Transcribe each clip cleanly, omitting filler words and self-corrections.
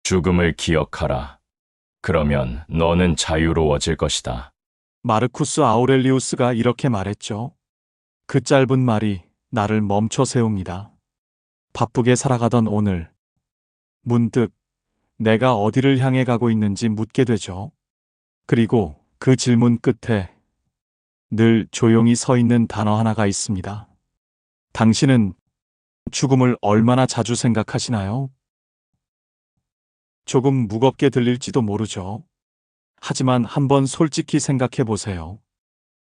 죽음을 기억하라. 그러면 너는 자유로워질 것이다. 마르쿠스 아우렐리우스가 이렇게 말했죠. 그 짧은 말이 나를 멈춰 세웁니다. 바쁘게 살아가던 오늘, 문득 내가 어디를 향해 가고 있는지 묻게 되죠. 그리고 그 질문 끝에 늘 조용히 서 있는 단어 하나가 있습니다. 당신은 죽음을 얼마나 자주 생각하시나요? 조금 무겁게 들릴지도 모르죠. 하지만 한번 솔직히 생각해 보세요.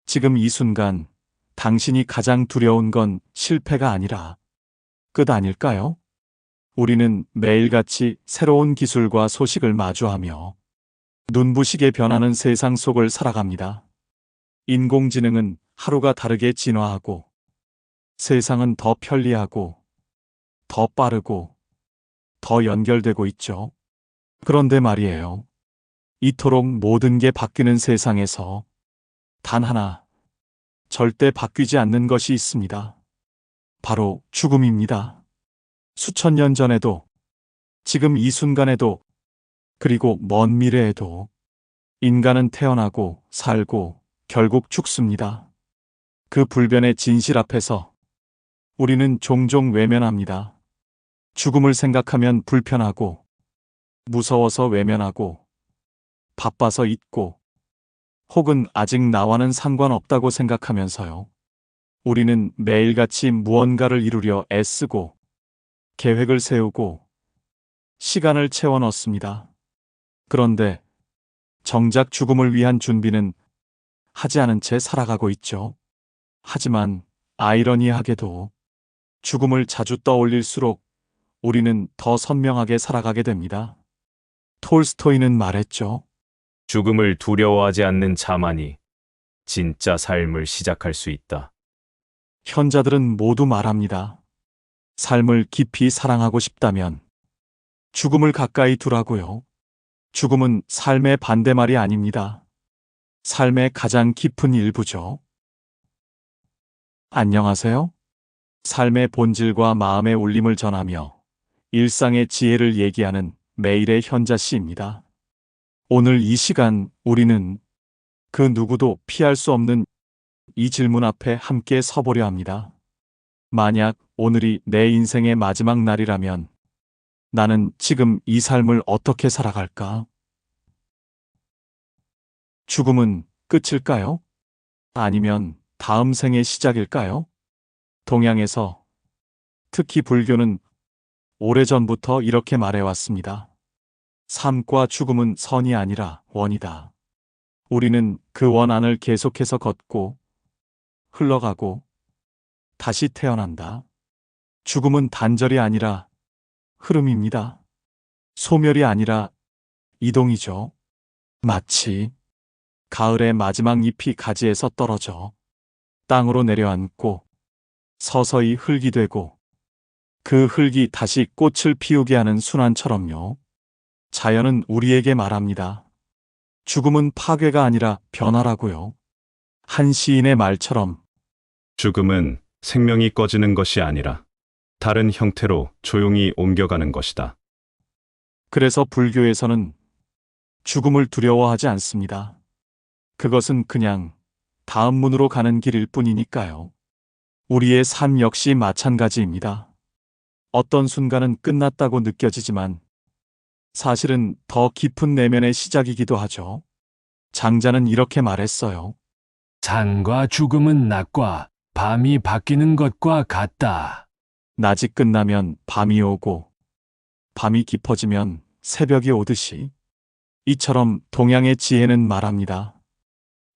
지금 이 순간 당신이 가장 두려운 건 실패가 아니라 끝 아닐까요? 우리는 매일같이 새로운 기술과 소식을 마주하며 눈부시게 변하는 세상 속을 살아갑니다. 인공지능은 하루가 다르게 진화하고 세상은 더 편리하고 더 빠르고 더 연결되고 있죠. 그런데 말이에요. 이토록 모든 게 바뀌는 세상에서 단 하나 절대 바뀌지 않는 것이 있습니다. 바로 죽음입니다. 수천 년 전에도, 지금 이 순간에도, 그리고 먼 미래에도 인간은 태어나고 살고 결국 죽습니다. 그 불변의 진실 앞에서 우리는 종종 외면합니다. 죽음을 생각하면 불편하고, 무서워서 외면하고, 바빠서 잊고, 혹은 아직 나와는 상관없다고 생각하면서요. 우리는 매일같이 무언가를 이루려 애쓰고, 계획을 세우고, 시간을 채워 넣습니다. 그런데 정작 죽음을 위한 준비는 하지 않은 채 살아가고 있죠. 하지만 아이러니하게도 죽음을 자주 떠올릴수록 우리는 더 선명하게 살아가게 됩니다. 톨스토이는 말했죠. 죽음을 두려워하지 않는 자만이 진짜 삶을 시작할 수 있다. 현자들은 모두 말합니다. 삶을 깊이 사랑하고 싶다면 죽음을 가까이 두라고요. 죽음은 삶의 반대말이 아닙니다. 삶의 가장 깊은 일부죠. 안녕하세요. 삶의 본질과 마음의 울림을 전하며 일상의 지혜를 얘기하는 매일의 현자 씨입니다. 오늘 이 시간 우리는 그 누구도 피할 수 없는 이 질문 앞에 함께 서보려 합니다. 만약 오늘이 내 인생의 마지막 날이라면 나는 지금 이 삶을 어떻게 살아갈까? 죽음은 끝일까요? 아니면 다음 생의 시작일까요? 동양에서, 특히 불교는 오래전부터 이렇게 말해왔습니다. 삶과 죽음은 선이 아니라 원이다. 우리는 그 원 안을 계속해서 걷고, 흘러가고, 다시 태어난다. 죽음은 단절이 아니라 흐름입니다. 소멸이 아니라 이동이죠. 마치 가을의 마지막 잎이 가지에서 떨어져 땅으로 내려앉고 서서히 흙이 되고 그 흙이 다시 꽃을 피우게 하는 순환처럼요. 자연은 우리에게 말합니다. 죽음은 파괴가 아니라 변화라고요. 한 시인의 말처럼 죽음은 생명이 꺼지는 것이 아니라 다른 형태로 조용히 옮겨가는 것이다. 그래서 불교에서는 죽음을 두려워하지 않습니다. 그것은 그냥 다음 문으로 가는 길일 뿐이니까요. 우리의 삶 역시 마찬가지입니다. 어떤 순간은 끝났다고 느껴지지만 사실은 더 깊은 내면의 시작이기도 하죠. 장자는 이렇게 말했어요. 삶과 죽음은 낮과 밤이 바뀌는 것과 같다. 낮이 끝나면 밤이 오고 밤이 깊어지면 새벽이 오듯이 이처럼 동양의 지혜는 말합니다.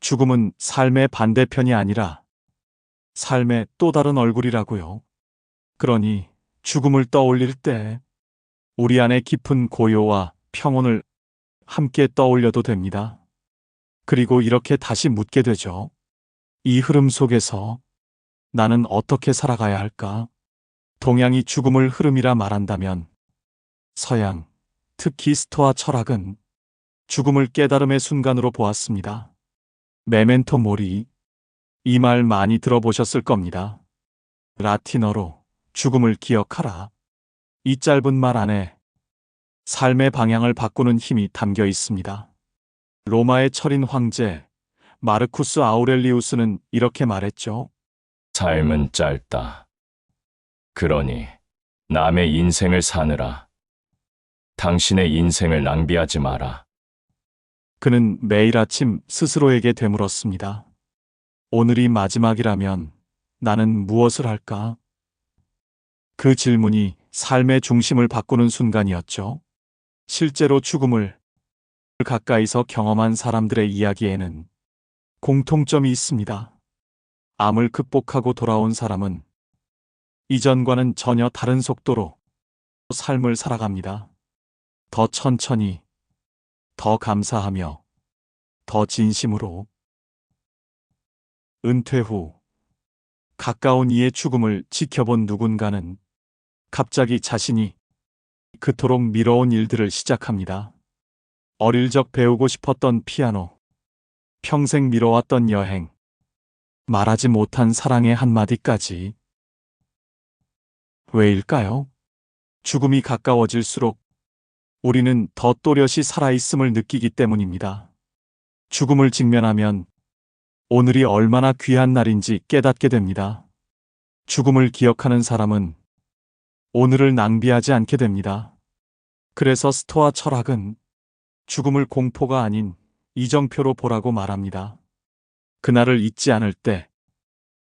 죽음은 삶의 반대편이 아니라 삶의 또 다른 얼굴이라고요. 그러니 죽음을 떠올릴 때 우리 안의 깊은 고요와 평온을 함께 떠올려도 됩니다. 그리고 이렇게 다시 묻게 되죠. 이 흐름 속에서 나는 어떻게 살아가야 할까? 동양이 죽음을 흐름이라 말한다면 서양, 특히 스토아 철학은 죽음을 깨달음의 순간으로 보았습니다. 메멘토 모리, 이 말 많이 들어보셨을 겁니다. 라틴어로 죽음을 기억하라. 이 짧은 말 안에 삶의 방향을 바꾸는 힘이 담겨 있습니다. 로마의 철인 황제 마르쿠스 아우렐리우스는 이렇게 말했죠. 삶은 짧다. 그러니 남의 인생을 사느라 당신의 인생을 낭비하지 마라. 그는 매일 아침 스스로에게 되물었습니다. 오늘이 마지막이라면 나는 무엇을 할까? 그 질문이 삶의 중심을 바꾸는 순간이었죠. 실제로 죽음을 가까이서 경험한 사람들의 이야기에는 공통점이 있습니다. 암을 극복하고 돌아온 사람은 이전과는 전혀 다른 속도로 삶을 살아갑니다. 더 천천히, 더 감사하며, 더 진심으로. 은퇴 후 가까운 이의 죽음을 지켜본 누군가는 갑자기 자신이 그토록 미뤄온 일들을 시작합니다. 어릴 적 배우고 싶었던 피아노, 평생 미뤄왔던 여행, 말하지 못한 사랑의 한마디까지. 왜일까요? 죽음이 가까워질수록 우리는 더 또렷이 살아있음을 느끼기 때문입니다. 죽음을 직면하면 오늘이 얼마나 귀한 날인지 깨닫게 됩니다. 죽음을 기억하는 사람은 오늘을 낭비하지 않게 됩니다. 그래서 스토아 철학은 죽음을 공포가 아닌 이정표로 보라고 말합니다. 그날을 잊지 않을 때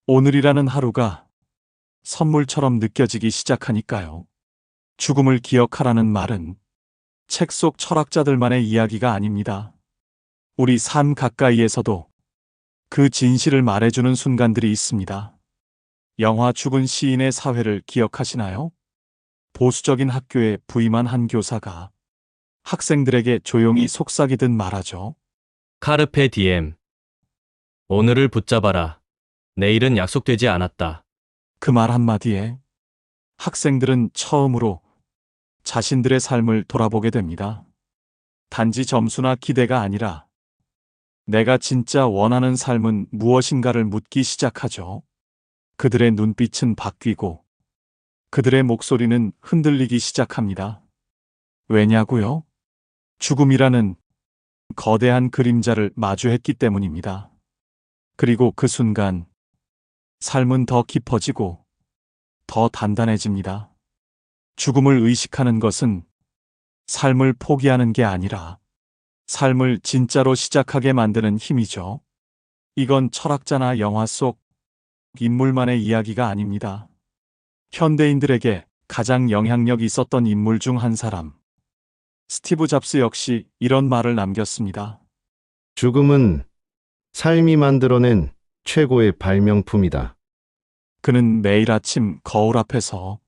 오늘이라는 하루가 선물처럼 느껴지기 시작하니까요. 죽음을 기억하라는 말은 책 속 철학자들만의 이야기가 아닙니다. 우리 삶 가까이에서도 그 진실을 말해주는 순간들이 있습니다. 영화 죽은 시인의 사회를 기억하시나요? 보수적인 학교에 부임한 한 교사가 학생들에게 조용히 속삭이듯 말하죠. 카르페 디엠. 오늘을 붙잡아라. 내일은 약속되지 않았다. 그 말 한마디에 학생들은 처음으로 자신들의 삶을 돌아보게 됩니다. 단지 점수나 기대가 아니라 내가 진짜 원하는 삶은 무엇인가를 묻기 시작하죠. 그들의 눈빛은 바뀌고 그들의 목소리는 흔들리기 시작합니다. 왜냐고요? 죽음이라는 거대한 그림자를 마주했기 때문입니다. 그리고 그 순간 삶은 더 깊어지고 더 단단해집니다. 죽음을 의식하는 것은 삶을 포기하는 게 아니라 삶을 진짜로 시작하게 만드는 힘이죠. 이건 철학자나 영화 속 인물만의 이야기가 아닙니다. 현대인들에게 가장 영향력 있었던 인물 중 한 사람, 스티브 잡스 역시 이런 말을 남겼습니다. 죽음은 삶이 만들어낸 최고의 발명품이다. 그는 매일 아침 거울 앞에서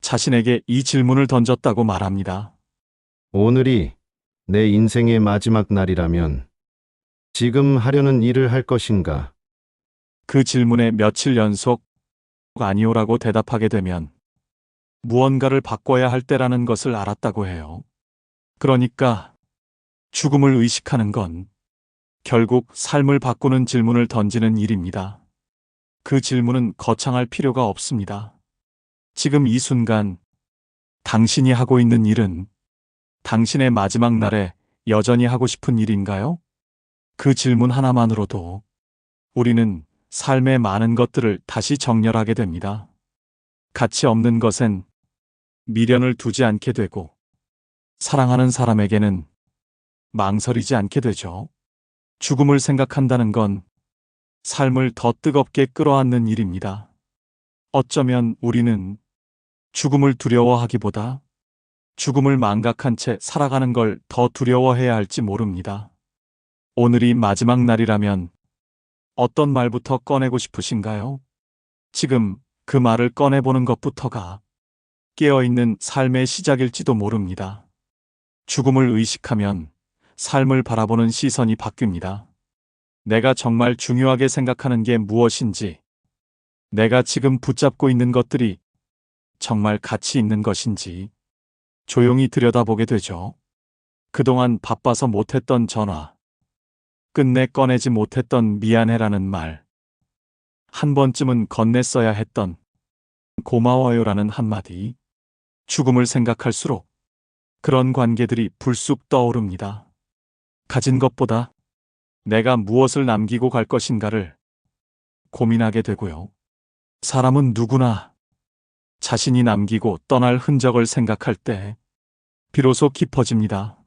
자신에게 이 질문을 던졌다고 말합니다. 오늘이 내 인생의 마지막 날이라면 지금 하려는 일을 할 것인가? 그 질문에 며칠 연속 아니오라고 대답하게 되면 무언가를 바꿔야 할 때라는 것을 알았다고 해요. 그러니까 죽음을 의식하는 건 결국 삶을 바꾸는 질문을 던지는 일입니다. 그 질문은 거창할 필요가 없습니다. 지금 이 순간 당신이 하고 있는 일은 당신의 마지막 날에 여전히 하고 싶은 일인가요? 그 질문 하나만으로도 우리는 삶의 많은 것들을 다시 정렬하게 됩니다. 가치 없는 것엔 미련을 두지 않게 되고 사랑하는 사람에게는 망설이지 않게 되죠. 죽음을 생각한다는 건 삶을 더 뜨겁게 끌어안는 일입니다. 어쩌면 우리는 죽음을 두려워하기보다 죽음을 망각한 채 살아가는 걸 더 두려워해야 할지 모릅니다. 오늘이 마지막 날이라면 어떤 말부터 꺼내고 싶으신가요? 지금 그 말을 꺼내보는 것부터가 깨어있는 삶의 시작일지도 모릅니다. 죽음을 의식하면 삶을 바라보는 시선이 바뀝니다. 내가 정말 중요하게 생각하는 게 무엇인지, 내가 지금 붙잡고 있는 것들이 정말 가치 있는 것인지 조용히 들여다보게 되죠. 그동안 바빠서 못했던 전화, 끝내 꺼내지 못했던 미안해라는 말, 한 번쯤은 건넸어야 했던 고마워요라는 한마디. 죽음을 생각할수록 그런 관계들이 불쑥 떠오릅니다. 가진 것보다 내가 무엇을 남기고 갈 것인가를 고민하게 되고요. 사람은 누구나 자신이 남기고 떠날 흔적을 생각할 때 비로소 깊어집니다.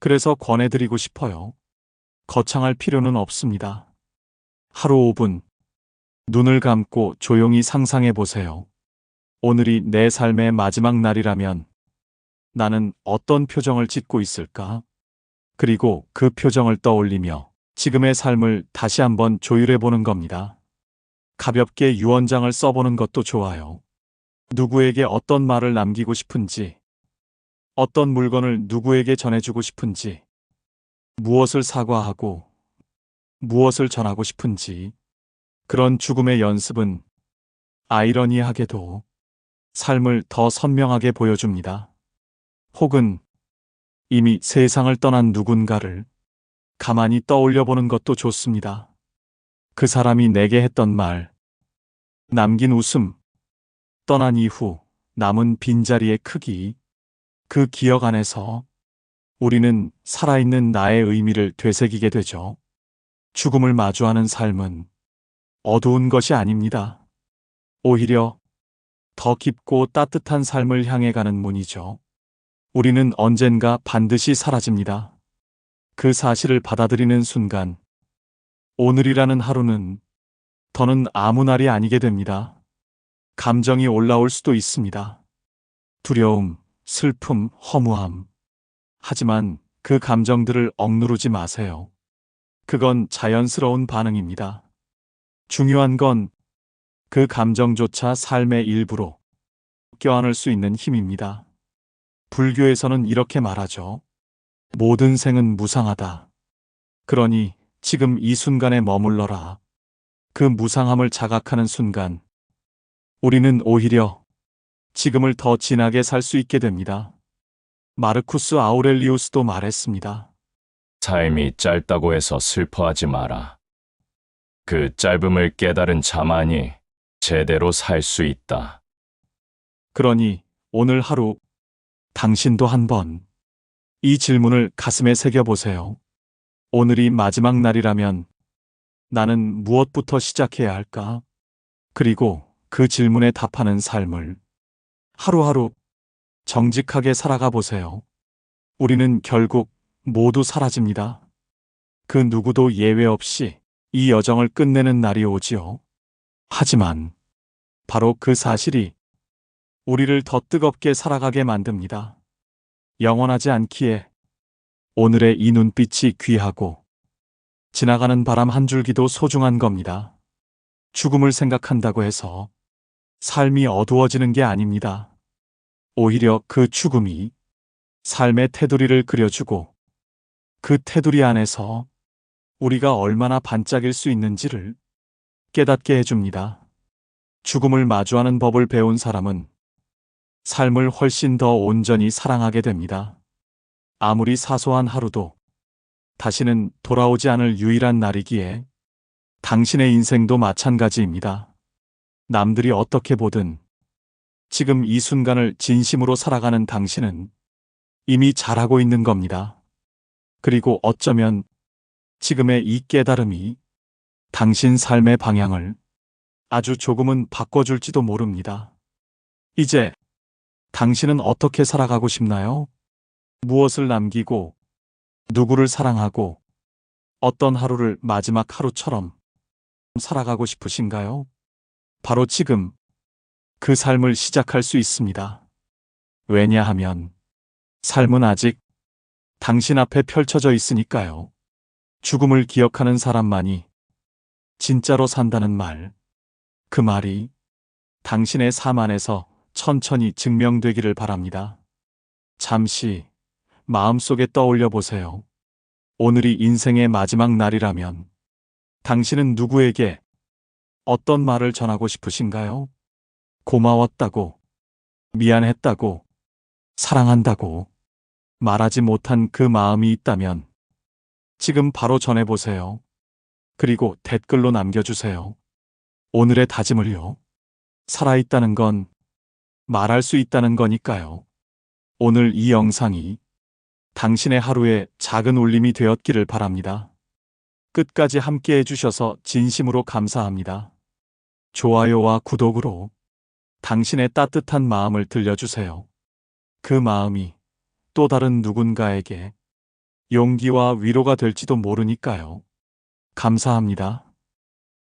그래서 권해드리고 싶어요. 거창할 필요는 없습니다. 하루 5분, 눈을 감고 조용히 상상해 보세요. 오늘이 내 삶의 마지막 날이라면 나는 어떤 표정을 짓고 있을까? 그리고 그 표정을 떠올리며 지금의 삶을 다시 한번 조율해 보는 겁니다. 가볍게 유언장을 써보는 것도 좋아요. 누구에게 어떤 말을 남기고 싶은지, 어떤 물건을 누구에게 전해주고 싶은지, 무엇을 사과하고 무엇을 전하고 싶은지, 그런 죽음의 연습은 아이러니하게도 삶을 더 선명하게 보여줍니다. 혹은 이미 세상을 떠난 누군가를 가만히 떠올려 보는 것도 좋습니다. 그 사람이 내게 했던 말, 남긴 웃음, 떠난 이후 남은 빈자리의 크기, 그 기억 안에서 우리는 살아있는 나의 의미를 되새기게 되죠. 죽음을 마주하는 삶은 어두운 것이 아닙니다. 오히려 더 깊고 따뜻한 삶을 향해 가는 문이죠. 우리는 언젠가 반드시 사라집니다. 그 사실을 받아들이는 순간, 오늘이라는 하루는 더는 아무 날이 아니게 됩니다. 감정이 올라올 수도 있습니다. 두려움, 슬픔, 허무함. 하지만 그 감정들을 억누르지 마세요. 그건 자연스러운 반응입니다. 중요한 건 그 감정조차 삶의 일부로 껴안을 수 있는 힘입니다. 불교에서는 이렇게 말하죠. 모든 생은 무상하다. 그러니 지금 이 순간에 머물러라. 그 무상함을 자각하는 순간, 우리는 오히려 지금을 더 진하게 살 수 있게 됩니다. 마르쿠스 아우렐리우스도 말했습니다. 삶이 짧다고 해서 슬퍼하지 마라. 그 짧음을 깨달은 자만이 제대로 살 수 있다. 그러니 오늘 하루 당신도 한번 이 질문을 가슴에 새겨보세요. 오늘이 마지막 날이라면 나는 무엇부터 시작해야 할까? 그리고 그 질문에 답하는 삶을 하루하루 정직하게 살아가 보세요. 우리는 결국 모두 사라집니다. 그 누구도 예외 없이 이 여정을 끝내는 날이 오지요. 하지만 바로 그 사실이 우리를 더 뜨겁게 살아가게 만듭니다. 영원하지 않기에 오늘의 이 눈빛이 귀하고 지나가는 바람 한 줄기도 소중한 겁니다. 죽음을 생각한다고 해서 삶이 어두워지는 게 아닙니다. 오히려 그 죽음이 삶의 테두리를 그려주고 그 테두리 안에서 우리가 얼마나 반짝일 수 있는지를 깨닫게 해줍니다. 죽음을 마주하는 법을 배운 사람은 삶을 훨씬 더 온전히 사랑하게 됩니다. 아무리 사소한 하루도 다시는 돌아오지 않을 유일한 날이기에 당신의 인생도 마찬가지입니다. 남들이 어떻게 보든 지금 이 순간을 진심으로 살아가는 당신은 이미 잘하고 있는 겁니다. 그리고 어쩌면 지금의 이 깨달음이 당신 삶의 방향을 아주 조금은 바꿔줄지도 모릅니다. 이제 당신은 어떻게 살아가고 싶나요? 무엇을 남기고 누구를 사랑하고 어떤 하루를 마지막 하루처럼 살아가고 싶으신가요? 바로 지금 그 삶을 시작할 수 있습니다. 왜냐하면 삶은 아직 당신 앞에 펼쳐져 있으니까요. 죽음을 기억하는 사람만이 진짜로 산다는 말, 그 말이 당신의 삶 안에서 천천히 증명되기를 바랍니다. 잠시 마음속에 떠올려 보세요. 오늘이 인생의 마지막 날이라면 당신은 누구에게 어떤 말을 전하고 싶으신가요? 고마웠다고, 미안했다고, 사랑한다고 말하지 못한 그 마음이 있다면 지금 바로 전해보세요. 그리고 댓글로 남겨주세요. 오늘의 다짐을요. 살아있다는 건 말할 수 있다는 거니까요. 오늘 이 영상이 당신의 하루에 작은 울림이 되었기를 바랍니다. 끝까지 함께 해주셔서 진심으로 감사합니다. 좋아요와 구독으로 당신의 따뜻한 마음을 들려주세요. 그 마음이 또 다른 누군가에게 용기와 위로가 될지도 모르니까요. 감사합니다.